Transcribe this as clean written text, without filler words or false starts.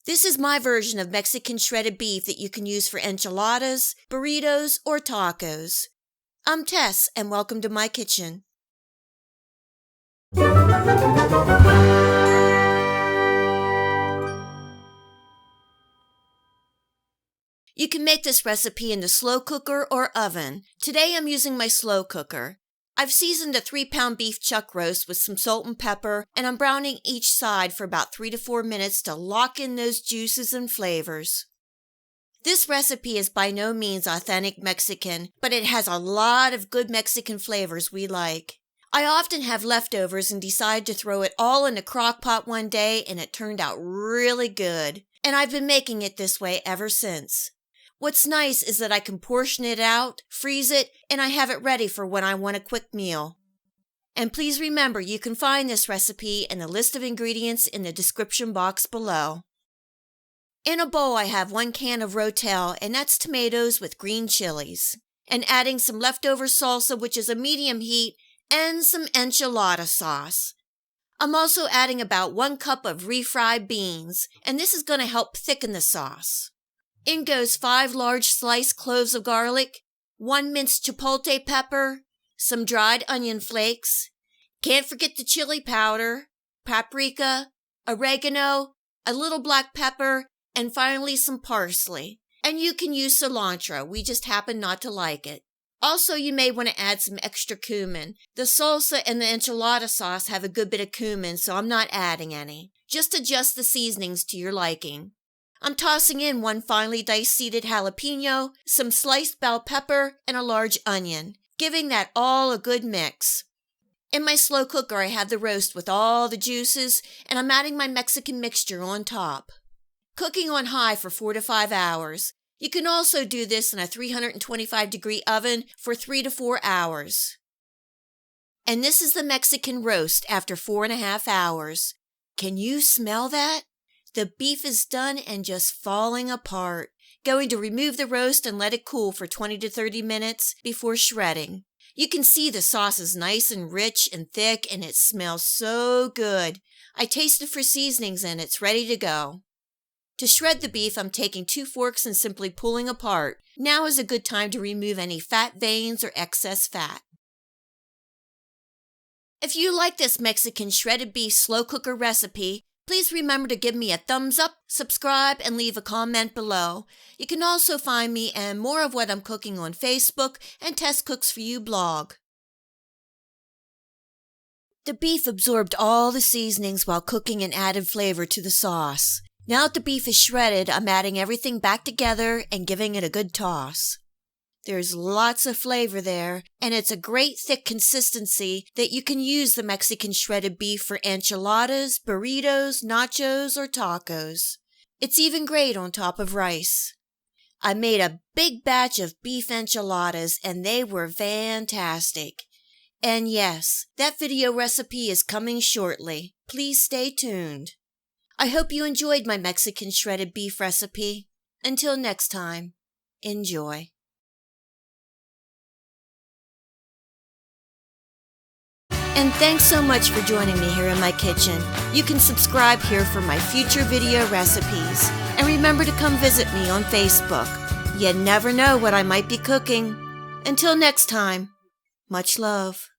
This is my version of Mexican shredded beef that you can use for enchiladas, burritos, or tacos. I'm Tess, and welcome to my kitchen. You can make this recipe in the slow cooker or oven. Today I'm using my slow cooker. I've seasoned a 3-pound beef chuck roast with some salt and pepper, and I'm browning each side for about 3 to 4 minutes to lock in those juices and flavors. This recipe is by no means authentic Mexican, but it has a lot of good Mexican flavors we like. I often have leftovers and decide to throw it all in a crock pot one day, and it turned out really good. And I've been making it this way ever since. What's nice is that I can portion it out, freeze it, and I have it ready for when I want a quick meal. And please remember, you can find this recipe and the list of ingredients in the description box below. In a bowl, I have 1 can of Rotel, and that's tomatoes with green chilies, and adding some leftover salsa, which is a medium heat, and some enchilada sauce. I'm also adding about 1 cup of refried beans, and this is going to help thicken the sauce. In goes 5 large sliced cloves of garlic, 1 minced chipotle pepper, some dried onion flakes, can't forget the chili powder, paprika, oregano, a little black pepper, and finally some parsley. And you can use cilantro, we just happen not to like it. Also, you may want to add some extra cumin. The salsa and the enchilada sauce have a good bit of cumin, so I'm not adding any. Just adjust the seasonings to your liking. I'm tossing in 1 finely diced seeded jalapeno, some sliced bell pepper, and a large onion, giving that all a good mix. In my slow cooker, I have the roast with all the juices, and I'm adding my Mexican mixture on top. Cooking on high for 4 to 5 hours. You can also do this in a 325-degree oven for 3 to 4 hours. And this is the Mexican roast after 4.5 hours. Can you smell that? The beef is done and just falling apart. Going to remove the roast and let it cool for 20 to 30 minutes before shredding. You can see the sauce is nice and rich and thick, and it smells so good. I tasted for seasonings and it's ready to go. To shred the beef, I'm taking 2 forks and simply pulling apart. Now is a good time to remove any fat veins or excess fat. If you like this Mexican shredded beef slow cooker recipe, please remember to give me a thumbs up, subscribe, and leave a comment below. You can also find me and more of what I'm cooking on Facebook and Tess Cooks For You blog. The beef absorbed all the seasonings while cooking and added flavor to the sauce. Now that the beef is shredded, I'm adding everything back together and giving it a good toss. There's lots of flavor there, and it's a great thick consistency that you can use the Mexican shredded beef for enchiladas, burritos, nachos, or tacos. It's even great on top of rice. I made a big batch of beef enchiladas, and they were fantastic. And yes, that video recipe is coming shortly. Please stay tuned. I hope you enjoyed my Mexican shredded beef recipe. Until next time, enjoy. And thanks so much for joining me here in my kitchen. You can subscribe here for my future video recipes. And remember to come visit me on Facebook. You never know what I might be cooking. Until next time, much love.